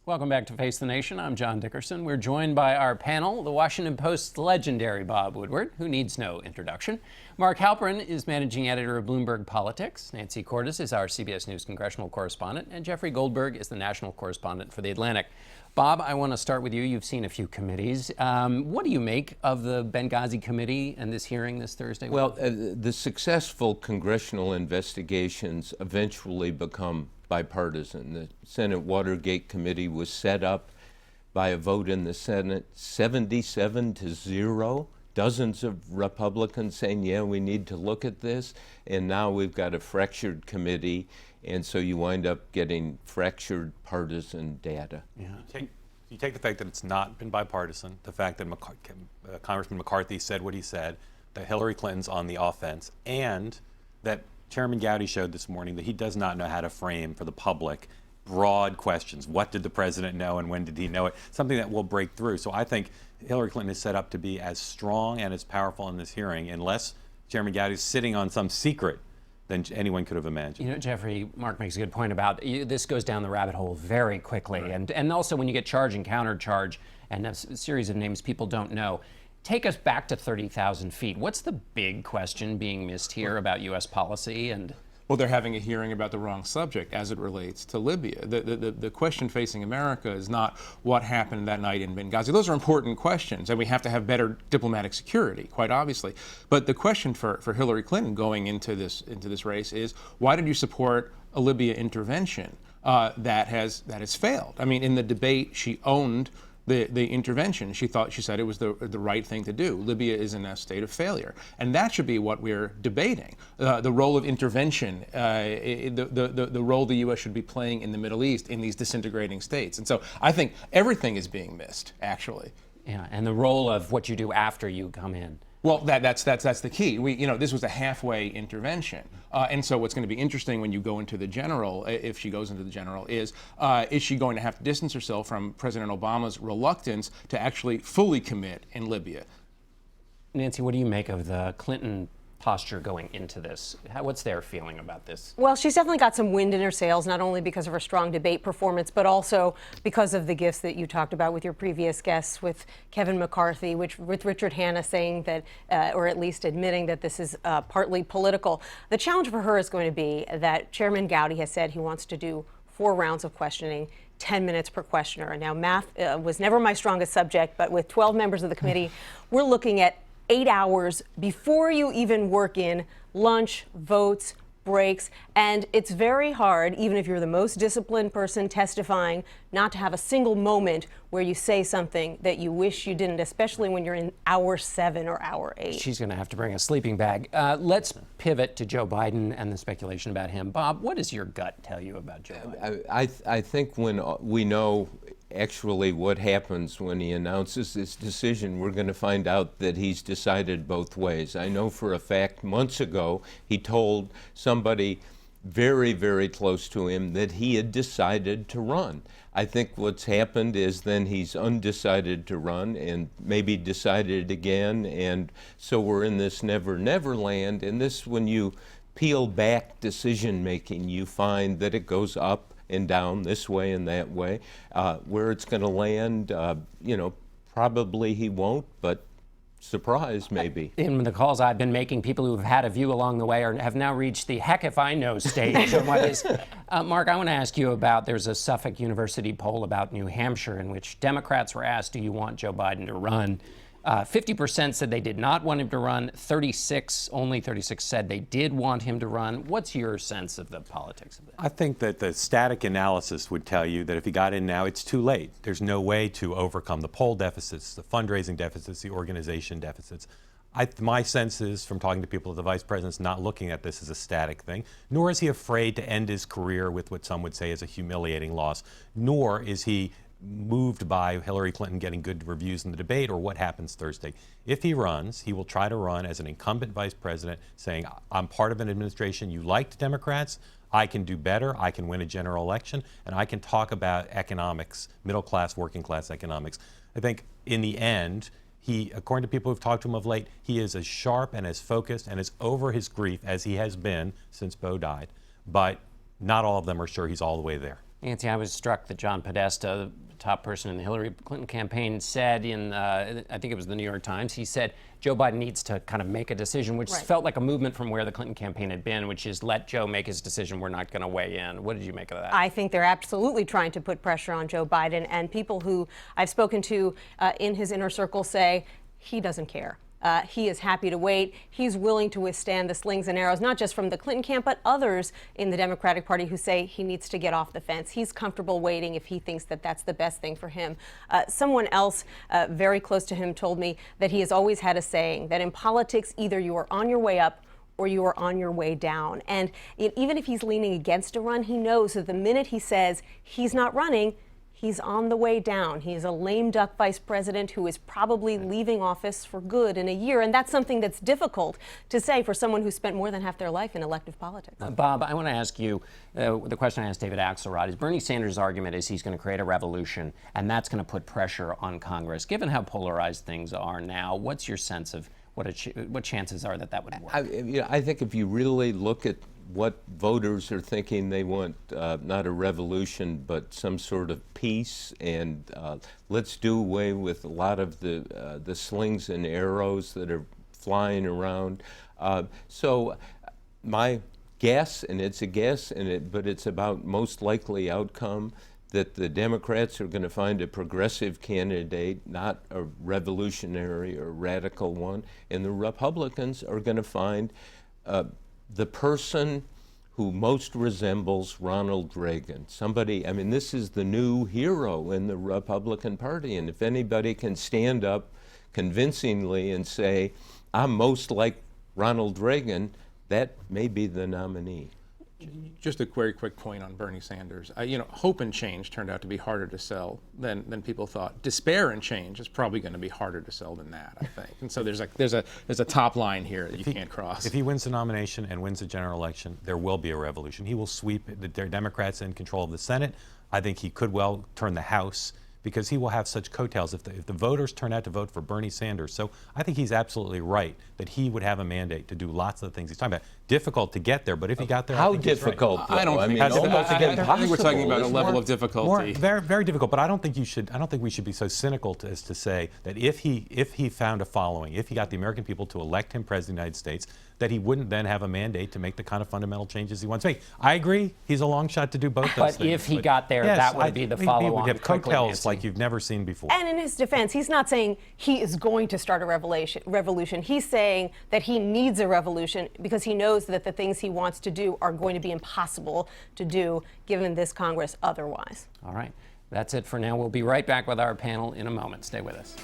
Welcome back to Face the Nation. I'm John Dickerson. We're joined by our panel, the Washington Post's legendary Bob Woodward, who needs no introduction. Mark Halperin is managing editor of Bloomberg Politics. Nancy Cordes is our CBS News congressional correspondent. And Jeffrey Goldberg is the national correspondent for The Atlantic. Bob, I want to start with you. You've seen a few committees. What do you make of the Benghazi committee and this hearing this Thursday? Well, the successful congressional investigations eventually become bipartisan. The Senate Watergate Committee was set up by a vote in the Senate 77-0. Dozens of Republicans saying, yeah, we need to look at this. And now we've got a fractured committee. And so you wind up getting fractured partisan data. Yeah. You take the fact that it's not been bipartisan, the fact that Congressman McCarthy said what he said, that Hillary Clinton's on the offense, and that Chairman Gowdy showed this morning that he does not know how to frame for the public broad questions. What did the president know and when did he know it? Something that will break through. So I think Hillary Clinton is set up to be as strong and as powerful in this hearing, unless Chairman Gowdy is sitting on some secret than anyone could have imagined. You know, Jeffrey, Mark makes a good point about this goes down the rabbit hole very quickly. Right. And also when you get charge and countercharge and a series of names people don't know. Take us back to 30,000 feet. What's the big question being missed here about U.S. policy? And well, they're having a hearing about the wrong subject as it relates to Libya. The question facing America is not what happened that night in Benghazi. Those are important questions, and we have to have better diplomatic security, quite obviously. But the question for Hillary Clinton going into this race is, why did you support a Libya intervention that has failed? I mean, in the debate, she owned the intervention. She said it was the right thing to do. Libya is in a state of failure. And that should be what we're debating. The role of intervention, the role the U.S. should be playing in the Middle East in these disintegrating states. And so I think everything is being missed, actually. Yeah, and the role of what you do after you come in. Well, that's the key. This was a halfway intervention, and so what's going to be interesting when you go into the general, if she goes into the general, is she going to have to distance herself from President Obama's reluctance to actually fully commit in Libya? Nancy, what do you make of the Clinton posture going into this? What's their feeling about this? Well, she's definitely got some wind in her sails, not only because of her strong debate performance, but also because of the gifts that you talked about with your previous guests, with Kevin McCarthy, with Richard Hanna saying that, or at least admitting that this is partly political. The challenge for her is going to be that Chairman Gowdy has said he wants to do 4 rounds of questioning, 10 minutes per questioner. Now, math was never my strongest subject, but with 12 members of the committee, we're looking at 8 hours before you even work in lunch, votes, breaks, and it's very hard, even if you're the most disciplined person testifying, not to have a single moment where you say something that you wish you didn't, especially when you're in hour 7 or hour 8. She's going to have to bring a sleeping bag. Let's pivot to Joe Biden and the speculation about him. Bob, what does your gut tell you about Joe Biden? I think when we know actually what happens when he announces this decision, we're going to find out that he's decided both ways. I know for a fact months ago he told somebody very, very close to him that he had decided to run. I think what's happened is then he's undecided to run and maybe decided again, and so we're in this never land. And this, when you peel back decision making, you find that it goes up and down this way and that way. Where it's going to land, probably he won't, but surprise maybe. In the calls I've been making, people who have had a view along the way have now reached the heck if I know stage. Mark, I want to ask you about, there's a Suffolk University poll about New Hampshire in which Democrats were asked, do you want Joe Biden to run? 50% said they did not want him to run. Only 36 said they did want him to run. What's your sense of the politics of that? I think that the static analysis would tell you that if he got in now, it's too late. There's no way to overcome the poll deficits, the fundraising deficits, the organization deficits. My sense is, from talking to people, that the vice president's not looking at this as a static thing, nor is he afraid to end his career with what some would say is a humiliating loss, nor is he moved by Hillary Clinton getting good reviews in the debate or what happens Thursday. If he runs, he will try to run as an incumbent vice president saying, I'm part of an administration you liked, Democrats. I can do better. I can win a general election, and I can talk about economics, middle class, working class economics. I think in the end, he, according to people who've talked to him of late, he is as sharp and as focused and as over his grief as he has been since Beau died. But not all of them are sure he's all the way there. Nancy, I was struck that John Podesta, the top person in the Hillary Clinton campaign, said in, I think it was the New York Times, he said Joe Biden needs to kind of make a decision, which felt like a movement from where the Clinton campaign had been, which is let Joe make his decision. We're not going to weigh in. What did you make of that? I think they're absolutely trying to put pressure on Joe Biden, and people who I've spoken to in his inner circle say he doesn't care. He is happy to wait. He's willing to withstand the slings and arrows, not just from the Clinton camp, but others in the Democratic Party who say he needs to get off the fence. He's comfortable waiting if he thinks that that's the best thing for him. Someone else very close to him told me that he has always had a saying that in politics, either you are on your way up or you are on your way down. And even if he's leaning against a run, he knows that the minute he says he's not running, he's on the way down. He's a lame duck vice president who is probably leaving office for good in a year. And that's something that's difficult to say for someone who spent more than half their life in elective politics. Bob, I want to ask you the question I asked David Axelrod is Bernie Sanders' argument is he's going to create a revolution, and that's going to put pressure on Congress. Given how polarized things are now, what's your sense of what chances are that that would work? I think if you really look at what voters are thinking, they want not a revolution, but some sort of peace, and let's do away with a lot of the slings and arrows that are flying around. So my guess, and it's a guess, but it's about most likely outcome, that the Democrats are going to find a progressive candidate, not a revolutionary or radical one, and the Republicans are going to find the person who most resembles Ronald Reagan. Somebody, I mean, this is the new hero in the Republican Party, and if anybody can stand up convincingly and say, I'm most like Ronald Reagan, that may be the nominee. Just a very quick point on Bernie Sanders. Hope and change turned out to be harder to sell than people thought. Despair and change is probably going to be harder to sell than that, I think. And so there's a top line here that you can't cross. If he wins the nomination and wins the general election, there will be a revolution. He will sweep the Democrats in control of the Senate. I think he could well turn the House, because he will have such coattails if the voters turn out to vote for Bernie Sanders. So I think he's absolutely right that he would have a mandate to do lots of the things he's talking about. Difficult to get there, but if he got there, how I think difficult? He's right. I don't think almost impossible. I think we're talking about a level of difficulty. Very, very difficult. But I don't think we should be so cynical as to say that if he found a following, if he got the American people to elect him president of the United States, that he wouldn't then have a mandate to make the kind of fundamental changes he wants to make. I agree, he's a long shot to do both those things. But if he got there, yes, that would be the follow-on. He would have quickly, coattails Nancy. like you've never seen before. And in his defense, he's not saying he is going to start a revolution. He's saying that he needs a revolution because he knows that the things he wants to do are going to be impossible to do given this Congress otherwise. All right. That's it for now. We'll be right back with our panel in a moment. Stay with us.